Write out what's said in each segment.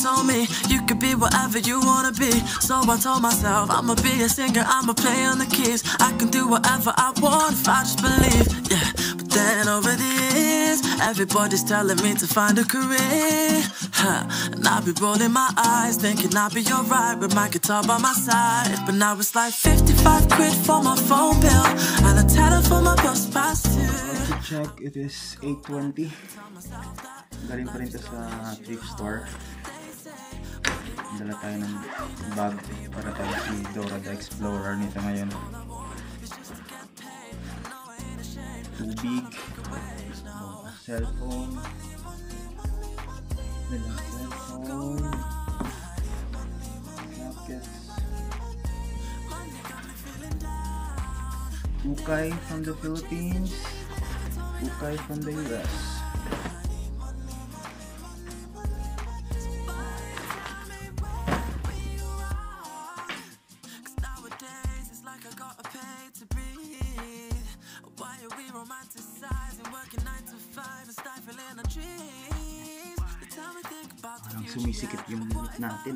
told me you could be whatever you wanna be. So I told myself I'ma be a singer, I'ma play on the keys. I can do whatever I want if I just believe, yeah. But then over the years, everybody's telling me to find a career, and I'll be rolling my eyes, thinking I'll be alright with my guitar by my side. But now it's like 55 quid for my phone bill and a tenner for my bus pass too. To check, it is 8:20. Galing pa rin ito sa thrift store. Dala tayo ng bag para tayo si Dora the Explorer nito ngayon. Tubig, cellphone, jackets, ukay from the Philippines, ukay from the US. Parang sumisikip yung limit natin.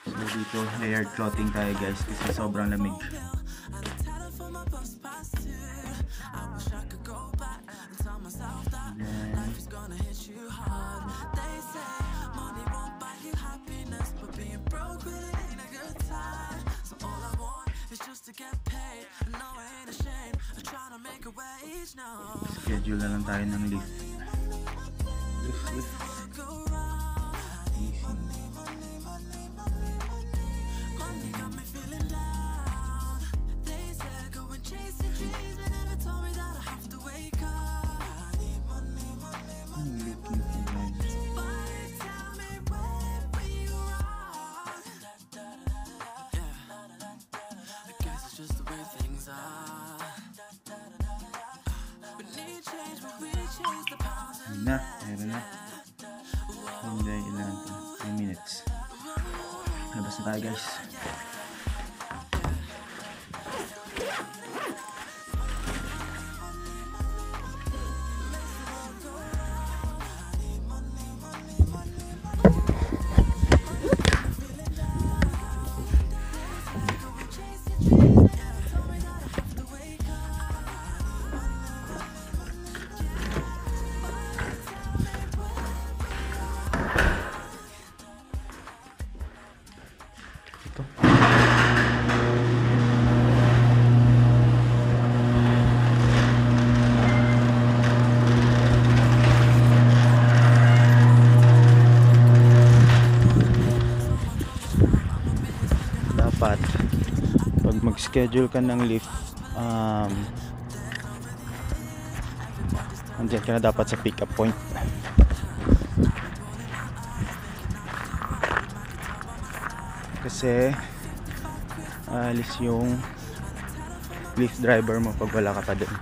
So dito layered clothing tayo guys kasi sobrang lamig. Schedule na lang tayo ng lift. Lift. Easy. Meron na. Hindi, ilan? 10 minutes. Labas na tayo guys. Dapat pag mag-schedule ka ng lift, andyan ka na dapat sa pick up point. Kasi alis yung lift driver mo pag wala ka pa dun.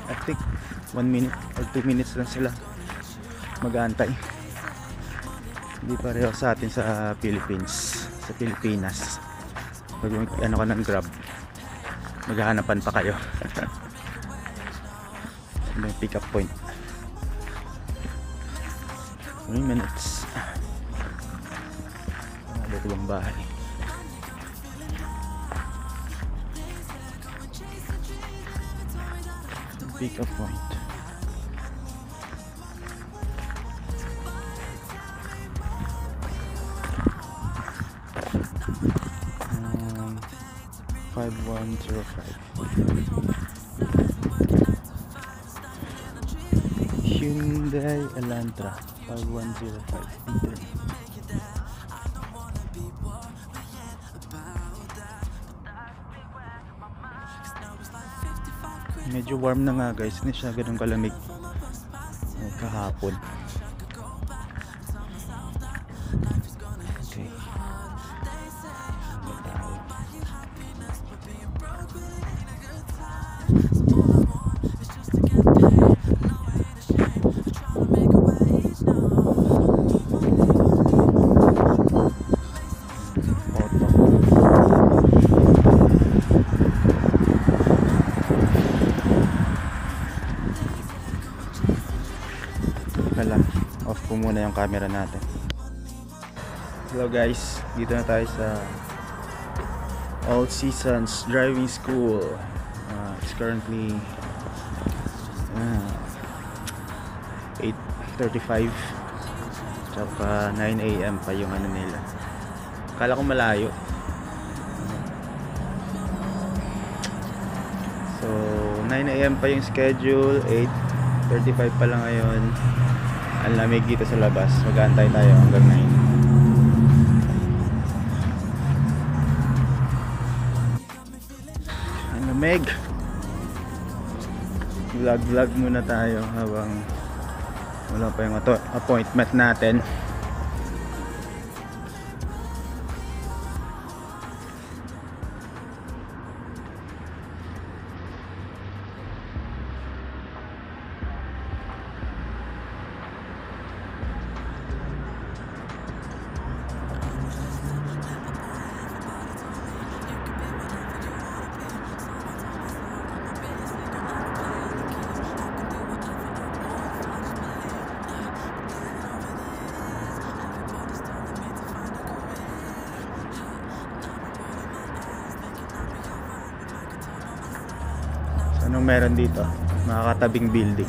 I think 1 minute or 2 minutes lang sila mag-aantay. Hindi pareho sa atin sa Philippines, sa Pilipinas. Pag ano ka ng Grab, maghahanapan pa kayo. May pick up point. 3 minutes. Dito bang bahay? Pick up point. Hyundai Elantra 5105. Medyo warm na nga guys, hindi siya ganun kalamig kahapon. Okay. Hala, off ko muna yung camera natin. Hello guys, dito na tayo sa All Seasons Driving School. It's currently 8:35, tsaka 9 AM pa yung ano nila. Akala ko malayo. So 9 AM pa yung schedule, 8:35 pa lang ngayon. Ang lamig dito sa labas, mag-aantay tayo hanggang 9. Ang lamig. Vlog muna tayo habang wala pa yung appointment natin. Anong meron dito? Makakatabing building.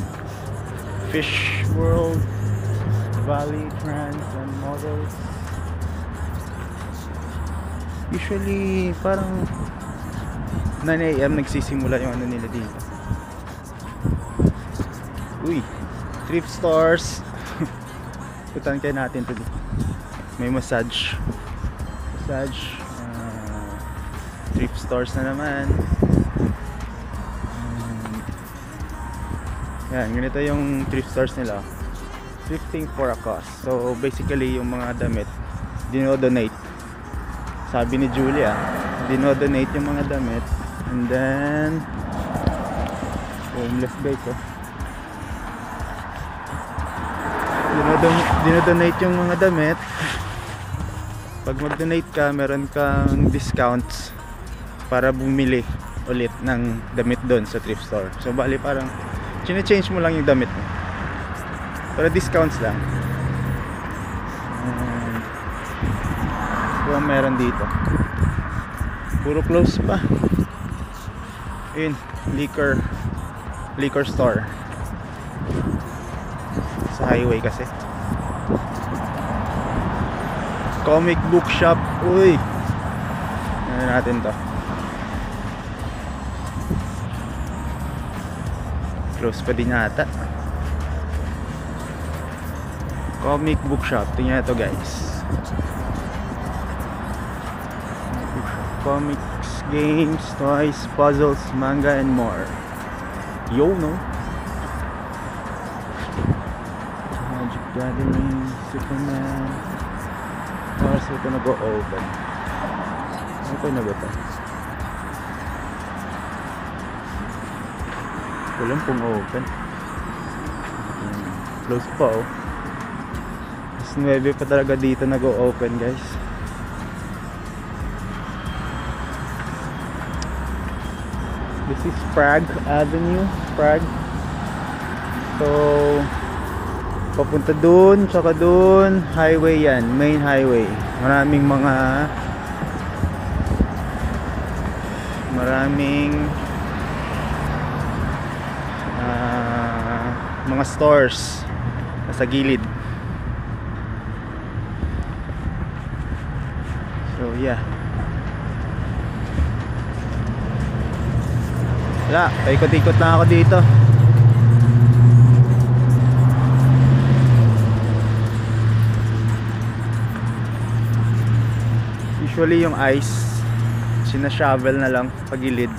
Fish World, Valley Trans and Models. Usually parang 9 AM nagsisimula yung ano nila dito. Uy, thrift stores. Putan kayo natin to dito. May massage. Thrift stores na naman. Yan, ganito yung thrift stores nila. Thrifting for a cause. So basically yung mga damit dinodonate. Sabi ni Julia, dinodonate yung mga damit. And then homeless guy ko. Dinodonate yung mga damit. Pag mag-donate ka, meron kang discounts para bumili ulit ng damit doon sa thrift store. So bali parang chine-change mo lang yung damit mo para discounts lang. So meron dito, puro close pa. Yun, liquor store sa highway kasi. Comic book shop. Uy, ano natin to, close pa din ata. Comic book shop. Tingnan ito guys. Comics, games, toys, puzzles, manga and more. Yo, no? Magic Gathering, Superman. Oras ito nag-o-open. Open na ba ito? Walang pong open. Close pa oh. Mas 9 pa talaga dito nag-o-open guys. This is Prague Avenue, Prague. So papunta dun, tsaka dun, highway yan, main highway. Maraming mga stores nasa gilid. So yeah, wala, paikot-ikot lang ako dito. Usually yung ice sina-shovel na lang pagilid.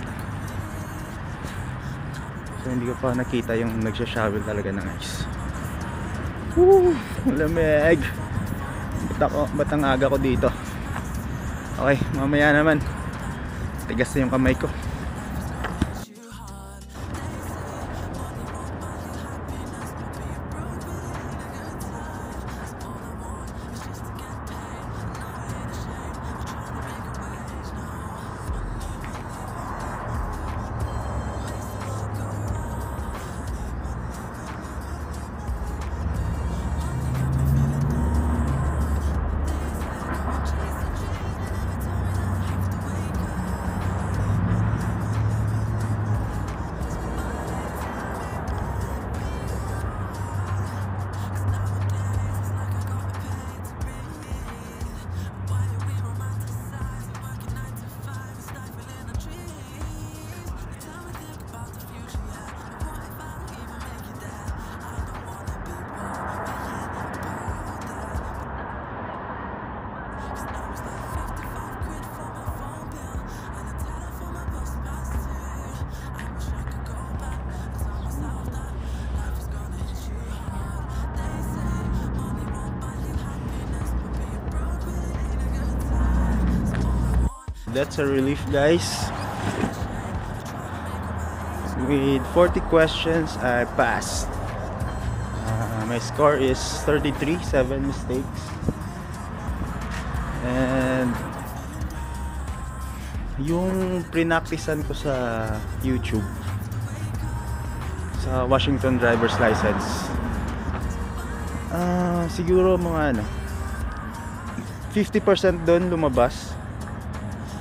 So hindi ko pa nakita yung nagsha-shovel talaga ng ice. Woo! Lamig! Ba't ang aga ko dito? Okay, mamaya naman. Tigas na yung kamay ko. That's a relief, guys. With 40 questions, I passed. My score is 33, 7 mistakes. And yung prinaktisan ko sa YouTube sa Washington driver's license, siguro mga 50% doon lumabas.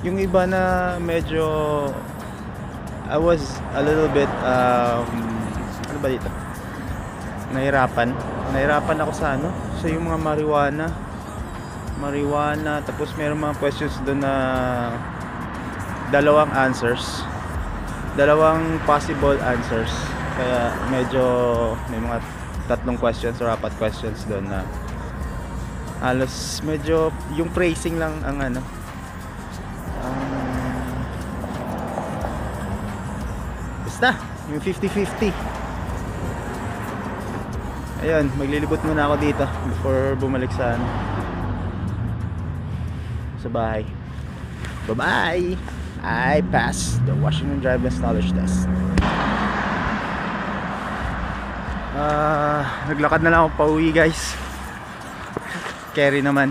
Yung iba na medyo I was a little bit ano ba dito? Nahirapan ako sa sa yung mga marijuana, tapos meron mga questions doon na dalawang possible answers, kaya medyo may mga 3 questions or 4 questions doon na halos medyo yung phrasing lang ang basta yung 50-50. Ayun, maglilibot muna ako dito before bumalik sa bahay. Bye-bye! I passed the Washington Driver's Knowledge Test. Naglakad na lang ako pauwi, guys. Carry naman.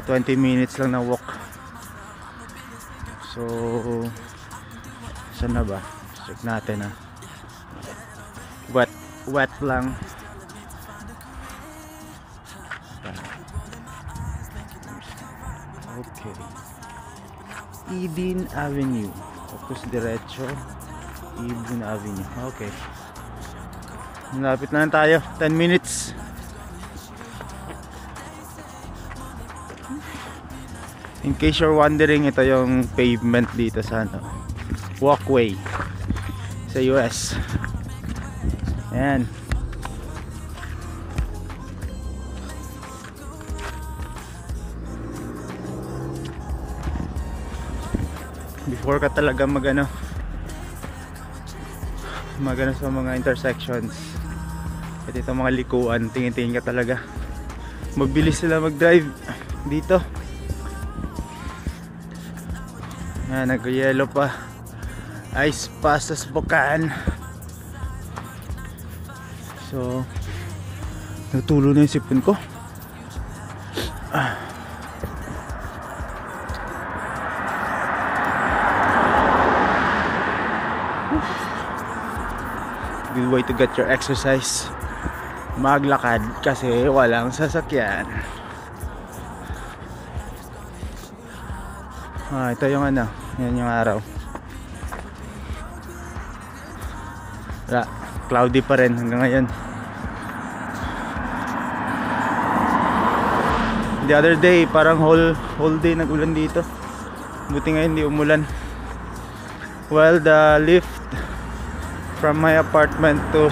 20 minutes lang na walk. So, saan na ba? Check natin wet lang. Okay. Eden Avenue. Tapos diretso. Eden Avenue. Okay. Malapit na lang tayo. 10 minutes. In case you're wondering, ito yung pavement dito sa walkway sa US. Ayan. Before ka talaga magano sa mga intersections at itong mga likuan, tingin-tingin ka talaga. Mabilis sila mag-drive dito. Ayan, nag-yellow pa. Ice fast as Bukan. So, natulo na yung sipon ko. Good way to get your exercise. Maglakad kasi walang sasakyan. Ito yung yan yung araw. Cloudy pa rin hanggang ngayon. The other day, parang whole day nag-ulan dito. Buti ngayon hindi umulan. Well, the lift from my apartment to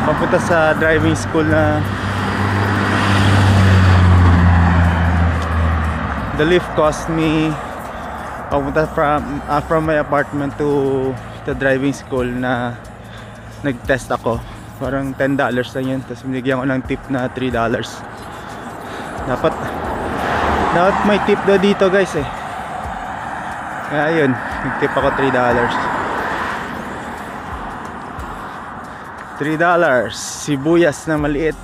papunta sa driving school the lift cost me papunta from my apartment to the driving school na nag-test ako, parang $10 lang yun. Tapos binigyan ko ng tip na $3. Dapat may tip na dito, guys kaya yun, nag-tip ako $3. Sibuyas na maliit,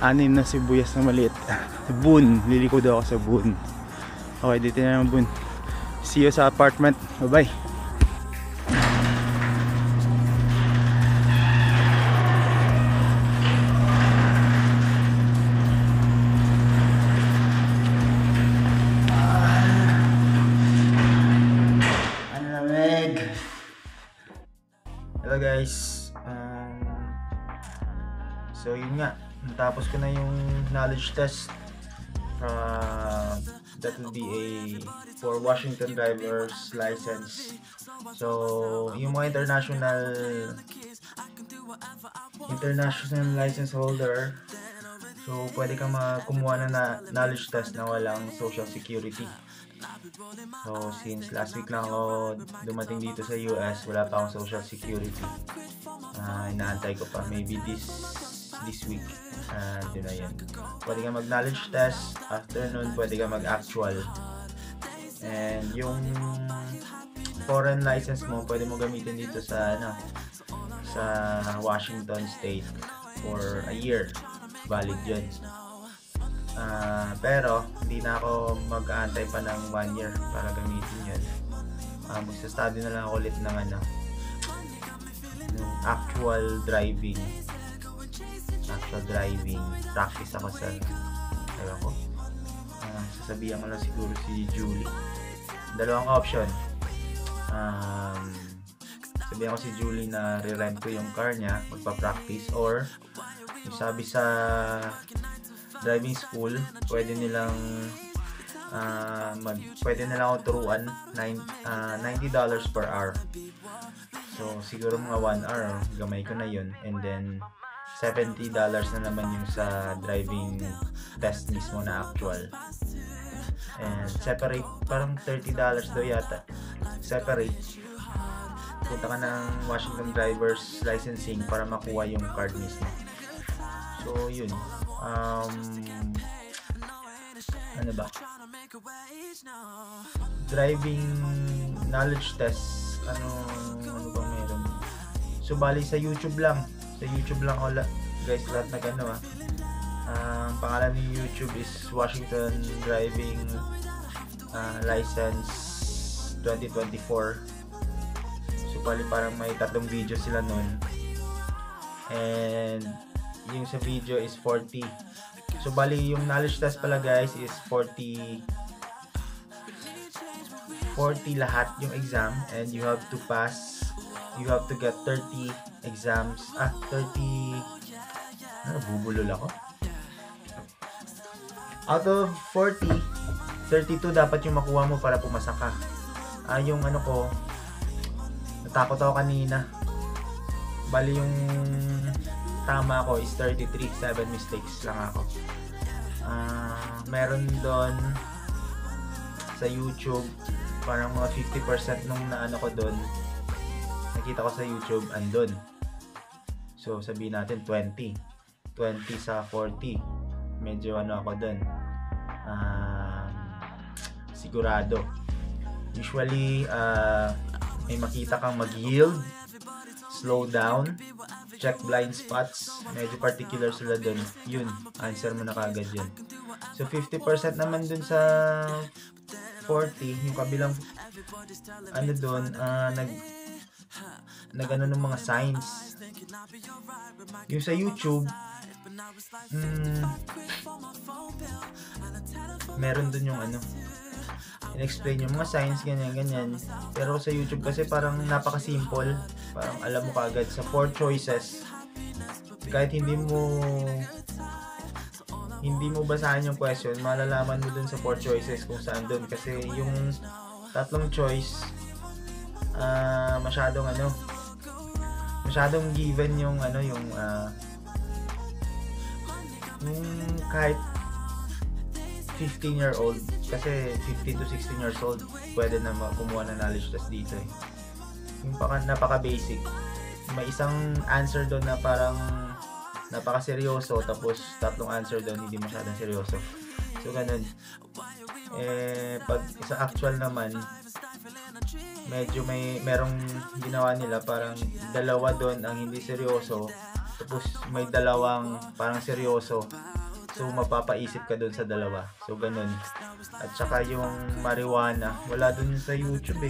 6 na sibuyas na maliit. Boon, liliko daw ako sa Boon. Okay, dito na yung Boon. See you sa apartment. Bye bye. Hello guys, so yun nga, natapos ko na yung knowledge test. That will be for Washington driver's license. So yung mga international license holder, so pwede kang kumuha na knowledge test na walang social security. So since last week lang ako dumating dito sa US, wala pa akong social security. Inaantay ko pa, maybe this week. Yun na yun. Pwede ka mag-knowledge test. After nun, pwede ka mag-actual. And yung foreign license mo, pwede mo gamitin dito sa Washington State for a year. Valid yun. Pero hindi na ako mag-aantay pa ng 1 year para gamitin yun. Magsa-study na lang ako ulit ng actual driving practice ako sa sasabihan ko lang siguro si Julie. Dalawang option. Sabihan ko si Julie na re-rent ko yung car niya, magpa-practice, or yung sabi sa driving school, pwede nilang ako turuan $90 per hour. So siguro mga 1 hour, gamay ko na yun. And then $70 na naman yung sa driving test mismo na actual. And separate, parang $30 daw yata. Separate. Punta ka ng Washington Driver's Licensing para makuha yung card mismo. So yun. Ano ba? Driving knowledge test. Ano bang meron? So bali sa YouTube lang. Sa YouTube lang guys, lahat na gano'n ang pangalan ng YouTube is Washington Driving License 2024. So bali parang may 3 video sila nun. And yung sa video is 40. So bali yung knowledge test pala guys is 40 lahat yung exam, and you have to get 30 exams. 30 bubulol ako. Out of 40, 32 dapat yung makuha mo para pumasa ka. Yung natakot ako kanina. Bali yung tama ko is 33, 7 mistakes lang ako. Meron doon sa YouTube parang mga 50% nung ko doon, nakita ko sa YouTube andun. So sabihin natin 20 sa 40, medyo ako doon, sigurado. Usually may makita kang mag-yield, slow down, check blind spots, medyo particular sila doon. Yun, answer mo na kagad yun. So 50% naman dun sa 40, yung kabilang doon, nag-ano ng mga signs. Yung sa YouTube, meron dun yung in-explain yung mga signs, ganyan. Pero sa YouTube kasi parang napaka-simple. Parang alam mo kagad sa 4 choices. Kahit hindi mo basahin yung question, malalaman mo dun sa 4 choices kung saan dun. Kasi yung 3 choice, masyadong given yung kahit 15-year-old, kasi 15 to 16 years old pwede na kumuha ng knowledge test dito yung napaka-basic. May isang answer doon na parang napaka-seryoso, tapos 3 answer doon hindi masyadong seryoso. So ganun. Pag sa actual naman, medyo merong ginawa nila, parang 2 doon ang hindi seryoso, tapos may 2 parang seryoso. So mapapaisip ka doon sa 2. So ganun. At saka yung marijuana, wala doon sa YouTube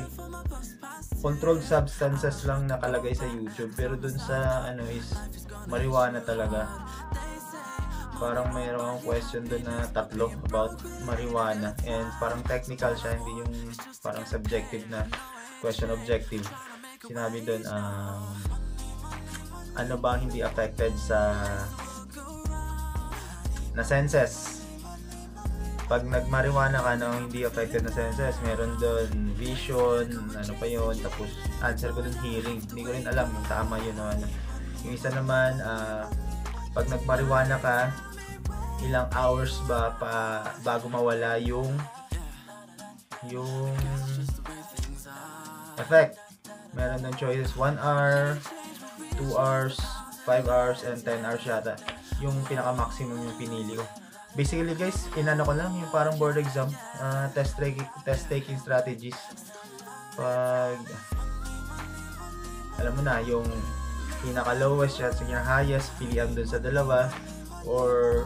Controlled substances lang nakalagay sa YouTube, pero doon sa is marijuana talaga. Parang mayroong question doon na 3 about marijuana, and parang technical siya, hindi yung parang subjective na question, objective. Sinabi doon ano ba hindi affected sa senses. Pag nagmarijuana ka hindi affected na senses, meron doon vision, pa yun, tapos answer ko doon hearing. Hindi ko rin alam yung tama yun Yung isa naman, pag nagmarijuana ka, ilang hours ba bago mawala yung effect. Meron doon choices, 1 hour, 2 hours, 5 hours and 10 hours yata. Yung pinaka-maximum yung pinili ko. Basically guys, inano ko lang yung parang board exam, test taking strategies. Pag alam mo na yung pinaka lowest shots yung highest, pilihan dun sa dalawa, or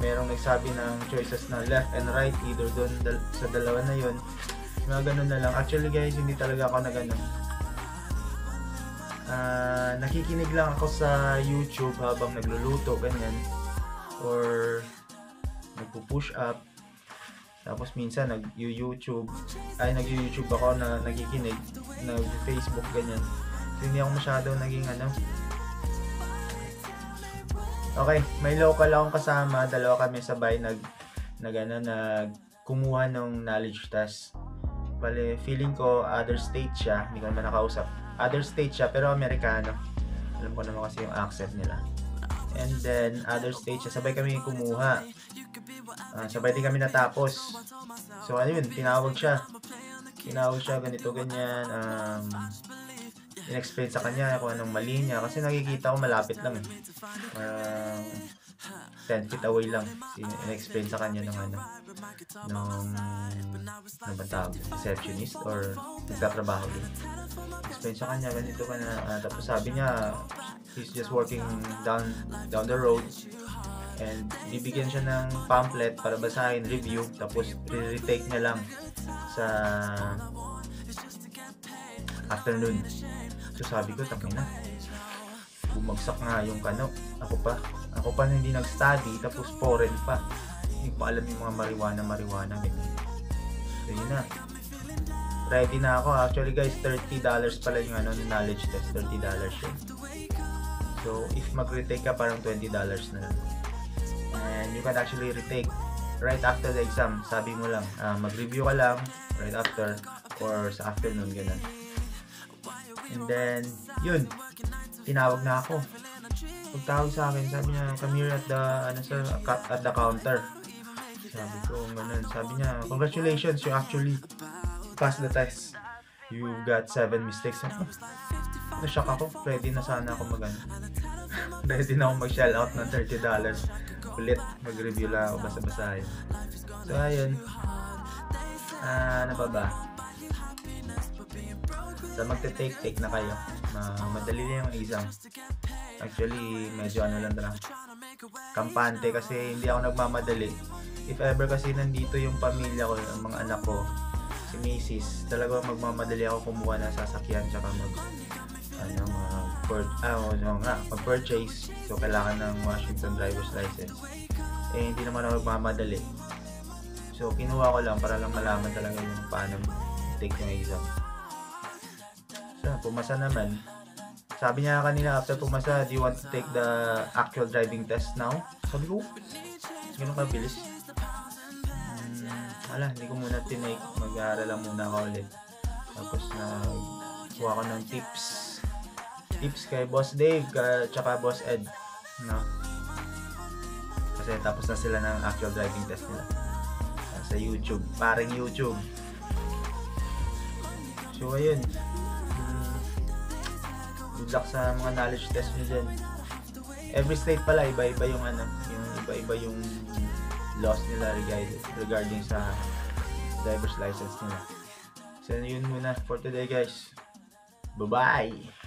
merong nagsabi ng choices na left and right, either dun sa dalawa na yun. Mga ganun na lang. Actually guys, hindi talaga ako na ganun. Nakikinig lang ako sa YouTube habang nagluluto, ganyan, or nagpo-push up. Tapos minsan nag-YouTube ako na nakikinig, nag-Facebook, ganyan. So, hindi ako masyado naging ano. Okay, may local akong kasama, dalawa kami sabay kumuha ng knowledge test. Bale, feeling ko other state siya, hindi ko naman nakausap. Other state siya pero Amerikano. Alam ko naman kasi yung accent nila. And then other state siya, sabay kami kumuha. Sabay din kami natapos. So ano yun, tinawag siya ganito ganyan. In-explain sa kanya kung anong mali niya kasi nakikita ko malapit lang, 10 feet away lang. In-explain sa kanya ng receptionist or nagtatrabaho din. Explain sa kanya ganito ka na, tapos sabi niya he's just working down the road, and bibigyan siya ng pamphlet para basahin, review, tapos retake niya lang sa afternoon. So sabi ko, tangina, bumagsak nga yung kano. Ako pa na hindi nag-study, tapos foreign pa, hindi pa alam yung mga marijuana ganyan. So yun na, ready na ako. Actually guys, $30 pala yung knowledge test, $30 yun. So if mag-retake ka, parang $20 na lang. And you can actually retake right after the exam. Sabi mo lang, mag-review ka lang right after or sa afternoon, ganun. And then, yun, tinawag na ako. Pagtawag sa akin, sabi niya, come here at the counter. Sabi ko, ganun. Sabi niya, congratulations, you actually passed the test. You got 7 mistakes. Na-shock ako, ready na sana ako ready na ako mag-shell out ng $30. Ulit, mag-review lang ako, basa-basahin. So, ayun. Ano ba? So, magte-take na kayo. Madali na yung exam. Actually, medyo lang kampante kasi hindi ako nagmamadali. If ever kasi nandito yung pamilya ko, ang mga anak ko, si Mrs., talaga magmamadali ako kumuha ng sasakyan tsaka mag-purchase. So, kailangan ng Washington driver's license. Hindi naman ako magmamadali. So, kinuha ko lang para lang malaman talaga yung paano take yung exam. Pumasa naman. Sabi niya kanina after pumasa, do you want to take the actual driving test now? Sabi ko, ganun kabilis. Hindi ko muna tinake. Mag-aaral lang muna ako ulit. Tapos kuha ko ng tips kay Boss Dave tsaka Boss Ed, no? Kasi tapos na sila ng actual driving test nila sa YouTube, parang YouTube. So ayun, good luck sa mga knowledge test nyo dyan. Every state pala, iba-iba yung iba-iba yung laws nila regarding sa driver's license nila. So yun muna for today guys. Bye-bye!